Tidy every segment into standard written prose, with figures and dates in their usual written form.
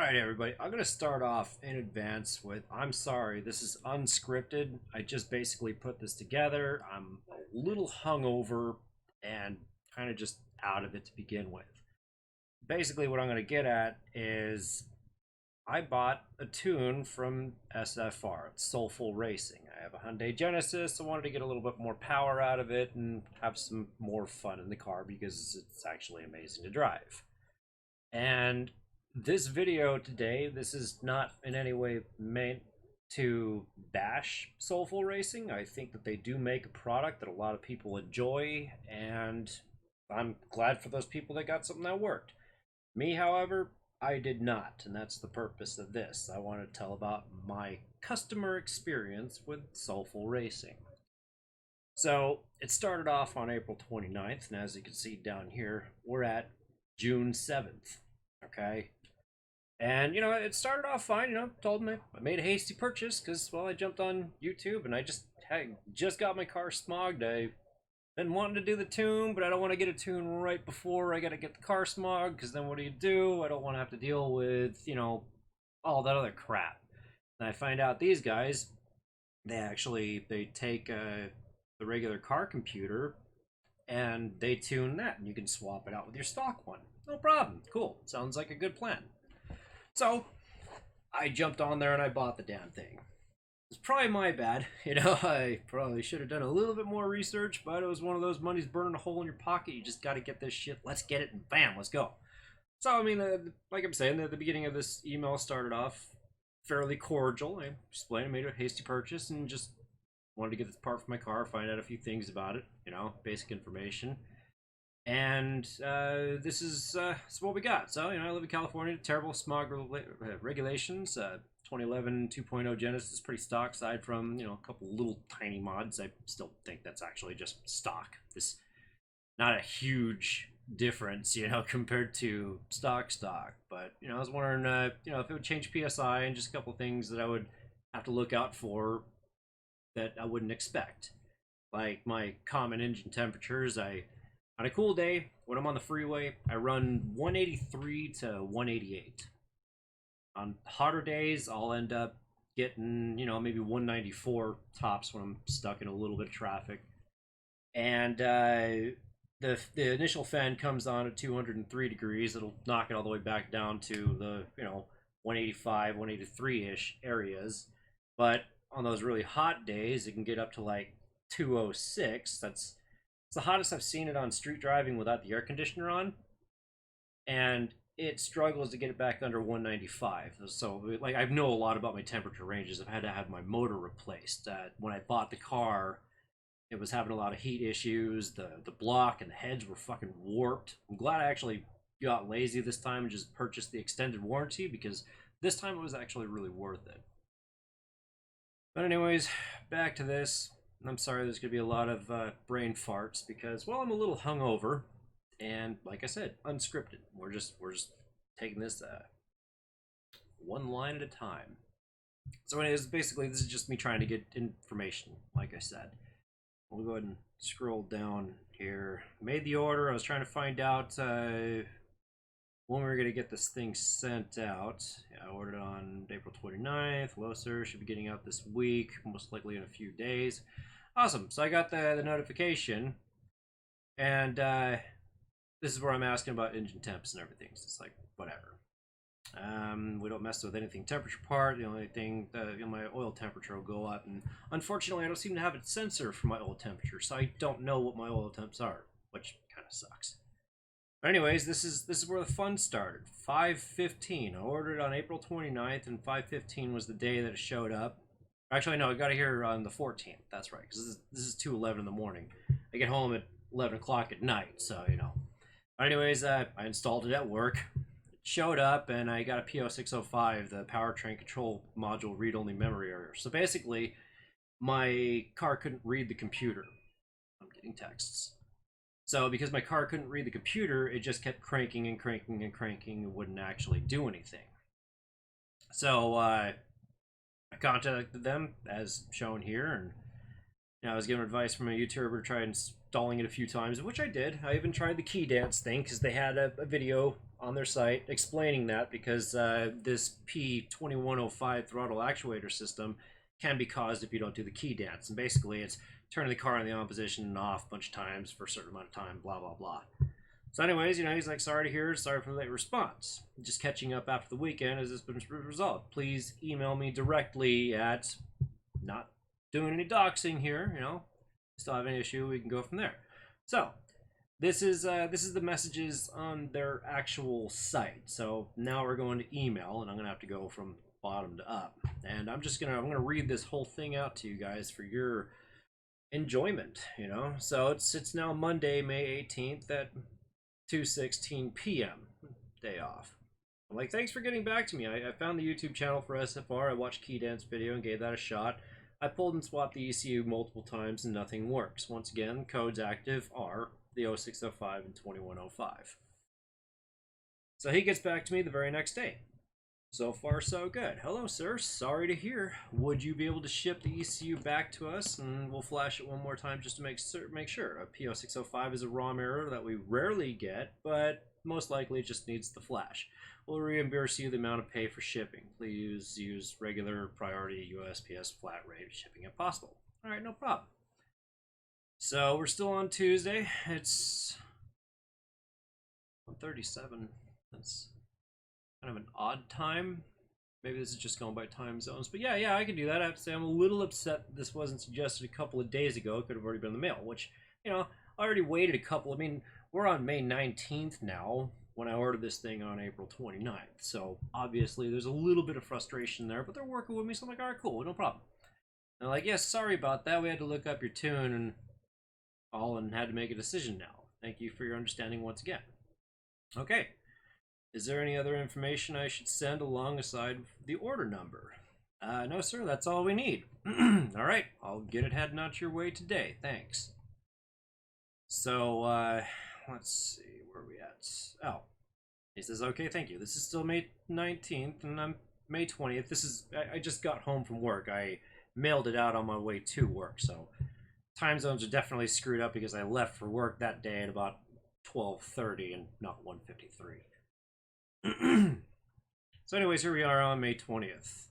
Alright everybody, I'm going to start off in advance with, I'm sorry, this is unscripted. I just basically put this together. I'm a little hungover and kind of just out of it to begin with. Basically what I'm going to get at is I bought a tune from SFR. It's Soulful Racing. I have a Hyundai Genesis. I wanted to get a little bit more power out of it and have some more fun in the car because it's actually amazing to drive. And this video today, this is not in any way meant to bash Soulful Racing. I think that they do make a product that a lot of people enjoy, and I'm glad for those people that got something that worked. Me, however, I did not, and that's the purpose of this. I want to tell about my customer experience with Soulful Racing. So, it started off on April 29th, and as you can see down here, we're at June 7th, okay? And, it started off fine, told me I made a hasty purchase because, well, I jumped on YouTube and I just got my car smogged. I've been wanting to do the tune, but I don't want to get a tune right before I got to get the car smogged because then what do? I don't want to have to deal with, all that other crap. And I find out these guys, they take the regular car computer and they tune that and you can swap it out with your stock one. No problem. Cool. Sounds like a good plan. So, I jumped on there and I bought the damn thing. It's probably my bad, I probably should have done a little bit more research, but it was one of those money's burning a hole in your pocket, you just gotta get this shit, let's get it, and bam, let's go. So, like I'm saying, the beginning of this email started off fairly cordial. I explained I made a hasty purchase and just wanted to get this part for my car, find out a few things about it, basic information. And this is what we got. So, I live in California, terrible smog regulations. 2011 2.0 Genesis is pretty stock, aside from, a couple little tiny mods. I still think that's actually just stock. This not a huge difference, compared to stock. But, I was wondering, if it would change PSI and just a couple things that I would have to look out for that I wouldn't expect. Like my common engine temperatures, on a cool day, when I'm on the freeway, I run 183 to 188. On hotter days, I'll end up getting, maybe 194 tops when I'm stuck in a little bit of traffic. And the initial fan comes on at 203 degrees. It'll knock it all the way back down to the, 185, 183-ish areas. But on those really hot days, it can get up to like 206. It's the hottest I've seen it on street driving without the air conditioner on, and it struggles to get it back under 195. So, I know a lot about my temperature ranges. I've had to have my motor replaced. When I bought the car, it was having a lot of heat issues. The block and the heads were fucking warped. I'm glad I actually got lazy this time and just purchased the extended warranty, because this time it was actually really worth it. But anyways, back to this. I'm sorry there's going to be a lot of brain farts because, well, I'm a little hungover, and like I said, unscripted. We're just taking this one line at a time. So anyways, basically this is just me trying to get information, like I said. We'll go ahead and scroll down here. Made the order. I was trying to find out when we were going to get this thing sent out. Yeah, I ordered it on April 29th. Low sir, should be getting out this week, most likely in a few days. Awesome. So I got the notification, and this is where I'm asking about engine temps and everything. So it's like, whatever. We don't mess with anything temperature part. The only thing, my oil temperature will go up, and unfortunately I don't seem to have a sensor for my oil temperature, so I don't know what my oil temps are, which kind of sucks. But anyways, this is where the fun started. 5:15. I ordered it on April 29th, and 5:15 was the day that it showed up. Actually, no, I got it here on the 14th. That's right, because this is 2:11 in the morning. I get home at 11 o'clock at night, so, But anyways, I installed it at work. It showed up, and I got a P0605, the powertrain control module read-only memory error. So basically, my car couldn't read the computer. I'm getting texts. So because my car couldn't read the computer, it just kept cranking and cranking and cranking and wouldn't actually do anything. So, I contacted them, as shown here, and I was given advice from a YouTuber to try installing it a few times, which I did. I even tried the key dance thing, because they had a video on their site explaining that because this P2105 throttle actuator system can be caused if you don't do the key dance. And basically, it's turning the car in the on position and off a bunch of times for a certain amount of time, blah, blah, blah. So anyways, he's like, sorry to hear, sorry for the late response. Just catching up after the weekend, has this been resolved? Please email me directly at, not doing any doxing here, still have an issue, we can go from there. So, this is the messages on their actual site. So now we're going to email, and I'm gonna have to go from bottom to up. And I'm gonna read this whole thing out to you guys for your enjoyment, So it's now Monday, May 18th at 2:16 p.m. Day off. I'm like, thanks for getting back to me. I found the YouTube channel for SFR. I watched Key Dance video and gave that a shot. I pulled and swapped the ECU multiple times and nothing works. Once again, codes active are the 0605 and 2105. So he gets back to me the very next day. So far, so good. Hello, sir. Sorry to hear. Would you be able to ship the ECU back to us? And we'll flash it one more time just to make sure. A P0605 is a ROM error that we rarely get, but most likely it just needs the flash. We'll reimburse you the amount of pay for shipping. Please use regular priority USPS flat rate shipping if possible. All right, no problem. So we're still on Tuesday. It's 1:37. That's kind of an odd time. Maybe this is just going by time zones. But yeah, I can do that. I have to say I'm a little upset that this wasn't suggested a couple of days ago. It could have already been in the mail, which, I already waited a couple. We're on May 19th now when I ordered this thing on April 29th. So obviously there's a little bit of frustration there, but they're working with me. So I'm like, all right, cool, no problem. And they're like, yes, sorry about that. We had to look up your tune and had to make a decision now. Thank you for your understanding once again. Okay. Is there any other information I should send alongside the order number? No, sir, that's all we need. All right, I'll get it heading out your way today. Thanks. So, let's see, where are we at? Oh, he says, okay, thank you. This is still May 19th, and I'm May 20th. I just got home from work. I mailed it out on my way to work, so time zones are definitely screwed up because I left for work that day at about 12:30 and not 1:53. So anyways, here we are on May 20th.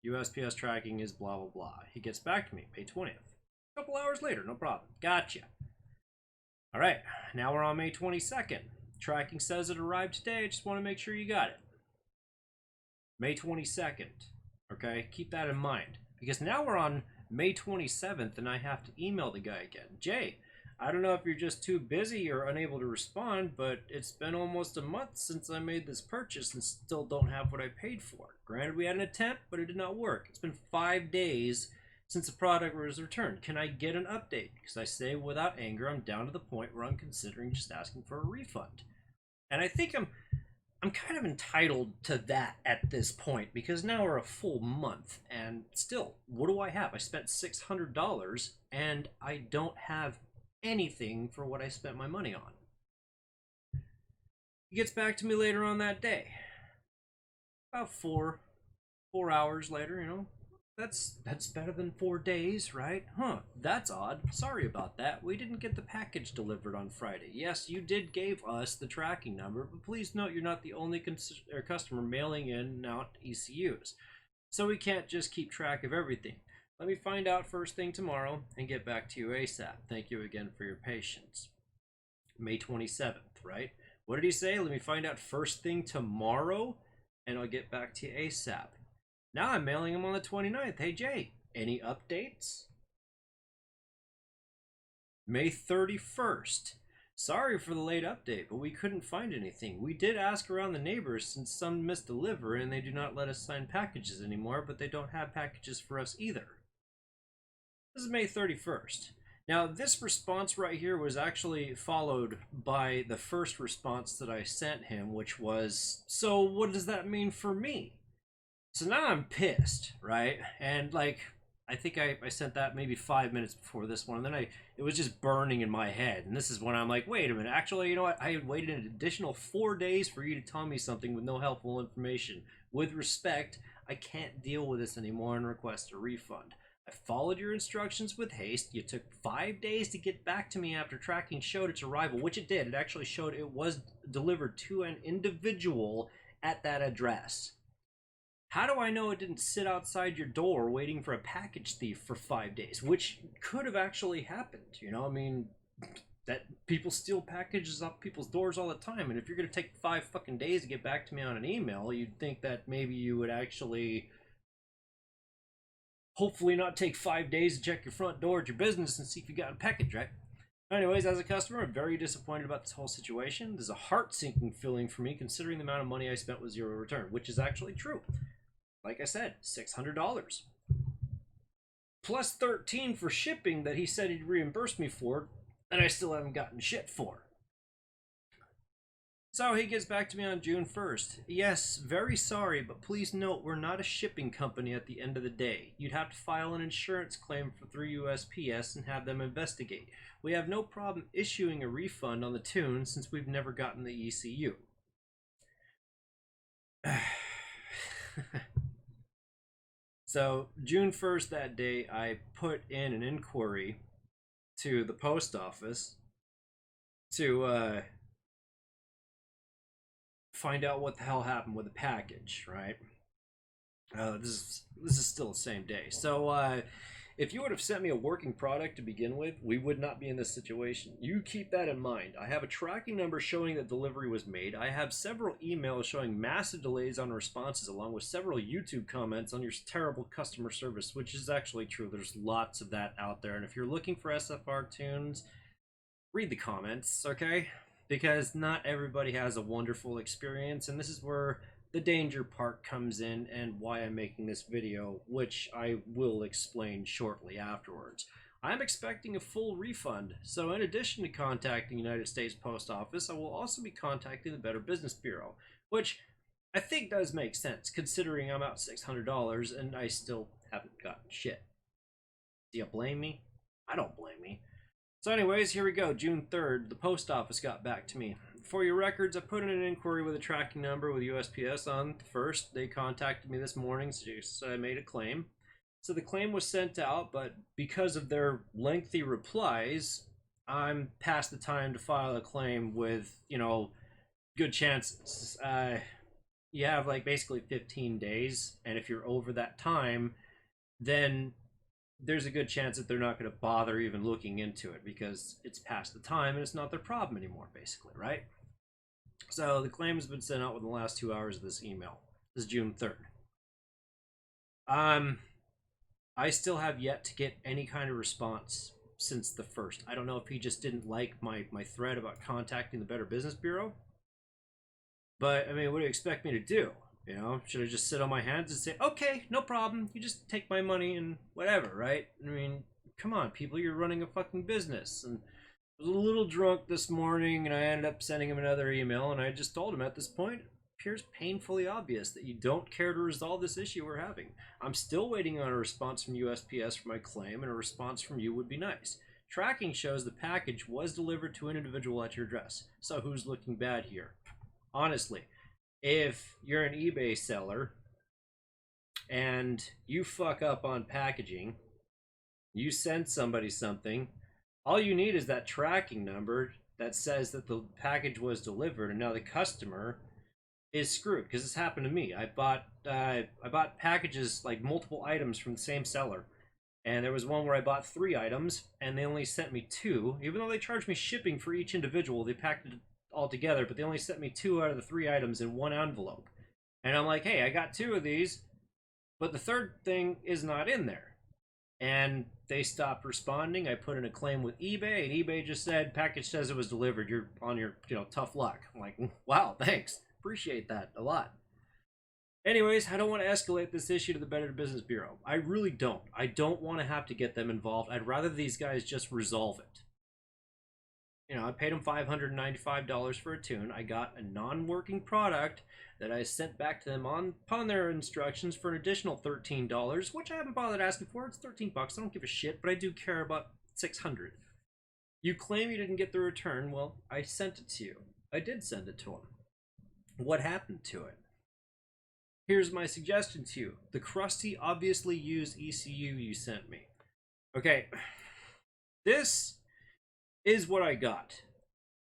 USPS tracking is blah, blah, blah. He gets back to me, May 20th. A couple hours later, no problem. Gotcha. All right, now we're on May 22nd. Tracking says it arrived today. I just want to make sure you got it. May 22nd. Okay, keep that in mind. Because now we're on May 27th and I have to email the guy again. Jay, I don't know if you're just too busy or unable to respond, but it's been almost a month since I made this purchase and still don't have what I paid for. Granted, we had an attempt, but it did not work. It's been 5 days since the product was returned. Can I get an update? Because I say without anger, I'm down to the point where I'm considering just asking for a refund. And I think I'm kind of entitled to that at this point because now we're a full month and still, what do I have? I spent $600 and I don't have anything for what I spent my money on. He gets back to me later on that day. About four hours later, That's better than 4 days, right? Huh, that's odd. Sorry about that. We didn't get the package delivered on Friday. Yes, you did give us the tracking number, but please note you're not the only customer mailing in and out ECUs. So we can't just keep track of everything. Let me find out first thing tomorrow and get back to you ASAP. Thank you again for your patience. May 27th, right? What did he say? Let me find out first thing tomorrow and I'll get back to you ASAP. Now I'm mailing him on the 29th. Hey, Jay, any updates? May 31st. Sorry for the late update, but we couldn't find anything. We did ask around the neighbors since some misdeliver and they do not let us sign packages anymore, but they don't have packages for us either. This is May 31st. Now, this response right here was actually followed by the first response that I sent him, which was, so what does that mean for me? So now I'm pissed, right? And I think I sent that maybe 5 minutes before this one, and then it was just burning in my head. And this is when I'm like, wait a minute, actually, you know what? I had waited an additional 4 days for you to tell me something with no helpful information. With respect, I can't deal with this anymore and request a refund. I followed your instructions with haste. You took 5 days to get back to me after tracking showed its arrival, which it did. It actually showed it was delivered to an individual at that address. How do I know it didn't sit outside your door waiting for a package thief for 5 days? Which could have actually happened, you know? I mean, that people steal packages off people's doors all the time, and if you're gonna take 5 fucking days to get back to me on an email, you'd think that maybe you would actually hopefully not take 5 days to check your front door at your business and see if you got a package, right? Anyways, as a customer, I'm very disappointed about this whole situation. There's a heart-sinking feeling for me considering the amount of money I spent with zero return, which is actually true. Like I said, $600. Plus 13 for shipping that he said he'd reimburse me for, and I still haven't gotten shit for. So he gets back to me on June 1st. Yes, very sorry, but please note we're not a shipping company at the end of the day. You'd have to file an insurance claim through USPS and have them investigate. We have no problem issuing a refund on the tune since we've never gotten the ECU. So June 1st that day, I put in an inquiry to the post office to find out what the hell happened with the package, right? This is still the same day. So if you would have sent me a working product to begin with, we would not be in this situation. You keep that in mind. I have a tracking number showing that delivery was made. I have several emails showing massive delays on responses, along with several YouTube comments on your terrible customer service, which is actually true. There's lots of that out there. And if you're looking for SFR tunes, read the comments, okay? Because not everybody has a wonderful experience, and this is where the danger part comes in and why I'm making this video, which I will explain shortly afterwards. I'm expecting a full refund, so in addition to contacting United States Post Office, I will also be contacting the Better Business Bureau, which I think does make sense considering I'm out $600 and I still haven't gotten shit. Do you blame me? I don't blame me. So anyways, here we go. June 3rd, the post office got back to me. For your records, I put in an inquiry with a tracking number with USPS on the 1st. They contacted me this morning, so I made a claim. So the claim was sent out, but because of their lengthy replies, I'm past the time to file a claim with, you know, good chances. You have like basically 15 days, and if you're over that time, then there's a good chance that they're not going to bother even looking into it because it's past the time and it's not their problem anymore, basically, right? So the claim has been sent out within the last 2 hours of this email. This is June 3rd. I still have yet to get any kind of response since the 1st. I don't know if he just didn't like my thread about contacting the Better Business Bureau. But, I mean, what do you expect me to do? You know, should I just sit on my hands and say, okay, no problem, you just take my money and whatever, right? I mean, come on, people, you're running a fucking business. And I was a little drunk this morning, and I ended up sending him another email, and I just told him at this point, it appears painfully obvious that you don't care to resolve this issue we're having. I'm still waiting on a response from USPS for my claim, and a response from you would be nice. Tracking shows the package was delivered to an individual at your address. So who's looking bad here? Honestly, if you're an eBay seller and you fuck up on packaging, you send somebody something, all you need is that tracking number that says that the package was delivered, and now the customer is screwed because this happened to me. I bought packages, like multiple items from the same seller, and there was one where I bought 3 items and they only sent me 2, even though they charged me shipping for each individual. They packed it all together, but they only sent me 2 out of the 3 items in one envelope. And I'm like, hey, I got 2 of these, but the 3rd thing is not in there. And they stopped responding. I put in a claim with eBay, and eBay just said, package says it was delivered. You're on your, tough luck. I'm like, wow, thanks. Appreciate that a lot. Anyways, I don't want to escalate this issue to the Better Business Bureau. I really don't. I don't want to have to get them involved. I'd rather these guys just resolve it. I paid them $595 for a tune. I got a non-working product that I sent back to them upon their instructions for an additional $13, which I haven't bothered asking for. It's $13. I don't give a shit, but I do care about $600. You claim you didn't get the return. Well, I sent it to you. I did send it to them. What happened to it? Here's my suggestion to you. The crusty, obviously used ECU you sent me. Okay, this is what I got.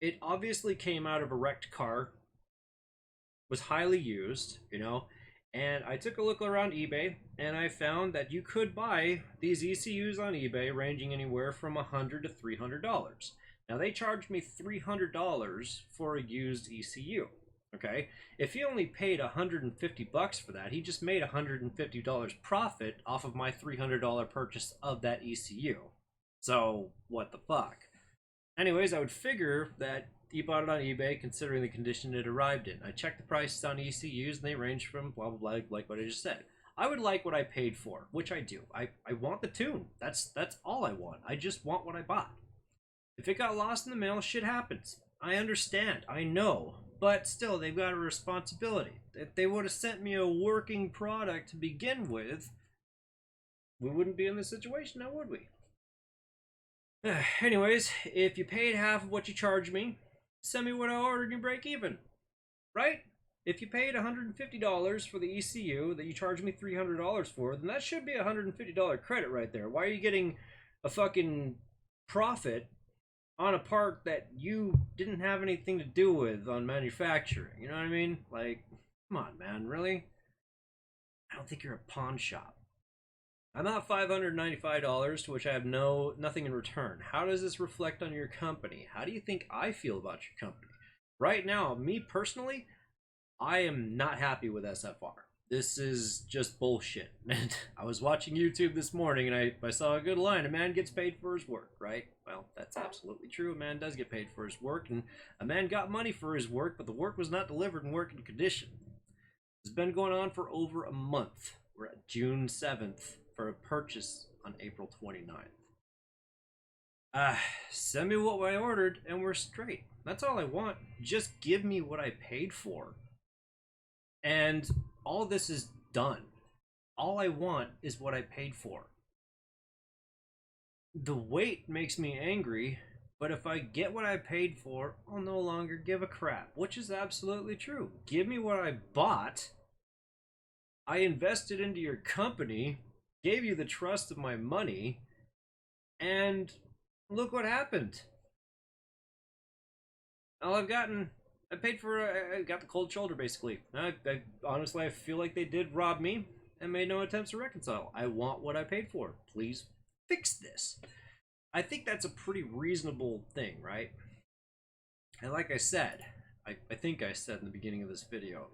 It obviously came out of a wrecked car, was highly used, you know, and I took a look around eBay and I found that you could buy these ECUs on eBay ranging anywhere from $100 to $300. Now they charged me $300 for a used ECU. Okay, if he only paid $150 for that, he just made $150 profit off of my $300 purchase of that ECU. So what the fuck? Anyways, I would figure that he bought it on eBay considering the condition it arrived in. I checked the prices on ECUs and they range from blah blah blah, like what I just said. I would like what I paid for, which I do. I want the tune. That's all I want. I just want what I bought. If it got lost in the mail, shit happens. I understand. I know. But still, they've got a responsibility. If they would have sent me a working product to begin with, we wouldn't be in this situation now, would we? Anyways, if you paid half of what you charged me, send me what I ordered and you break even. Right? If you paid $150 for the ECU that you charged me $300 for, then that should be a $150 credit right there. Why are you getting a fucking profit on a part that you didn't have anything to do with on manufacturing? You know what I mean? Like, come on, man, really? I don't think you're a pawn shop. I'm out $595, to which I have nothing in return. How does this reflect on your company? How do you think I feel about your company? Right now, me personally, I am not happy with SFR. This is just bullshit. And I was watching YouTube this morning and I saw a good line. A man gets paid for his work, right? Well, that's absolutely true. A man does get paid for his work, and a man got money for his work, but the work was not delivered in working condition. It's been going on for over a month. We're at June 7th for a purchase on April 29th. Send me what I ordered and we're straight. That's all I want. Just give me what I paid for. And all this is done. All I want is what I paid for. The wait makes me angry, but if I get what I paid for, I'll no longer give a crap, which is absolutely true. Give me what I bought. I invested into your company, gave you the trust of my money, and look what happened. All I've gotten, I paid for, I got the cold shoulder basically. Honestly, I feel like they did rob me and made no attempts to reconcile. I want what I paid for. Please fix this. I think that's a pretty reasonable thing, right? And like I said, I think I said in the beginning of this video,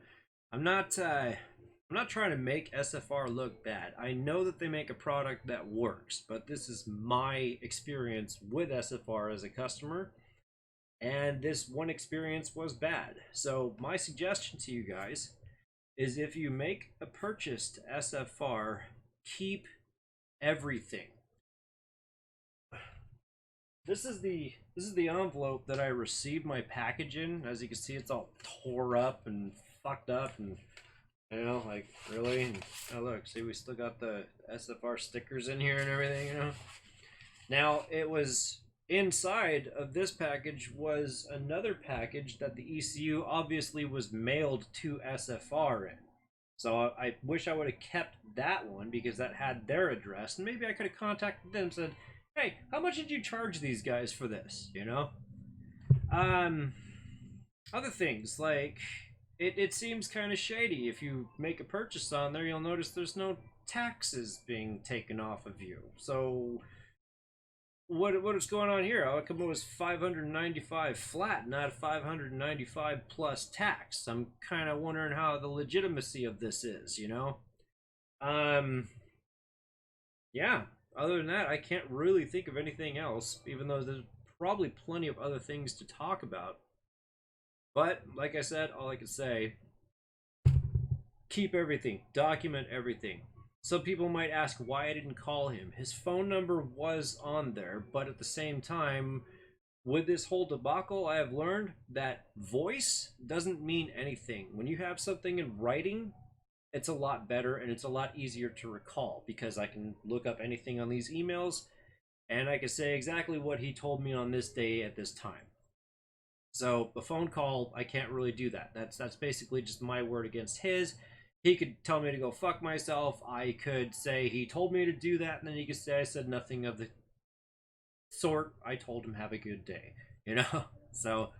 I'm not trying to make SFR look bad. I know that they make a product that works, but this is my experience with SFR as a customer, and this one experience was bad. So my suggestion to you guys is, if you make a purchase to SFR, keep everything. This is the envelope that I received my package in. As you can see, it's all tore up and fucked up, and you know, like, really? And, oh look, see, we still got the SFR stickers in here and everything, you know. Now, it was inside of this package was another package that the ECU obviously was mailed to SFR in. So I wish I would have kept that one because that had their address, and maybe I could have contacted them and said, hey, how much did you charge these guys for this, you know? Other things, like, it seems kind of shady. If you make a purchase on there, you'll notice there's no taxes being taken off of you. So what is going on here? How come it was $595 flat, not $595 plus tax? I'm kind of wondering how the legitimacy of this is, you know? Yeah, other than that, I can't really think of anything else, even though there's probably plenty of other things to talk about. But, like I said, all I can say, keep everything, document everything. Some people might ask why I didn't call him. His phone number was on there, but at the same time, with this whole debacle, I have learned that voice doesn't mean anything. When you have something in writing, it's a lot better and it's a lot easier to recall, because I can look up anything on these emails and I can say exactly what he told me on this day at this time. So a phone call, I can't really do that. That's basically just my word against his. He could tell me to go fuck myself. I could say he told me to do that, and then he could say I said nothing of the sort. I told him have a good day, you know? So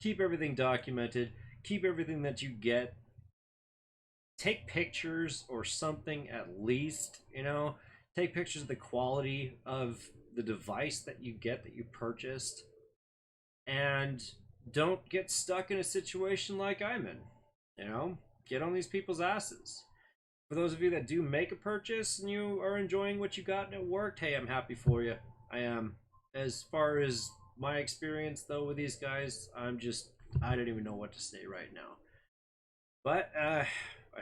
keep everything documented, keep everything that you get, take pictures or something at least, you know? Take pictures of the quality of the device that you get that you purchased, and don't get stuck in a situation like I'm in, you know? Get on these people's asses. For those of you that do make a purchase and you are enjoying what you got and it worked, hey, I'm happy for you. I am. As far as my experience though with these guys, I don't even know what to say right now. But I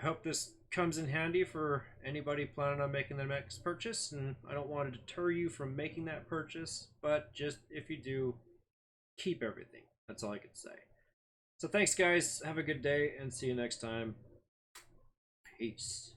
hope this comes in handy for anybody planning on making their next purchase, and I don't want to deter you from making that purchase, but just if you do, keep everything. That's all I can say. So thanks guys, have a good day, and see you next time. Peace.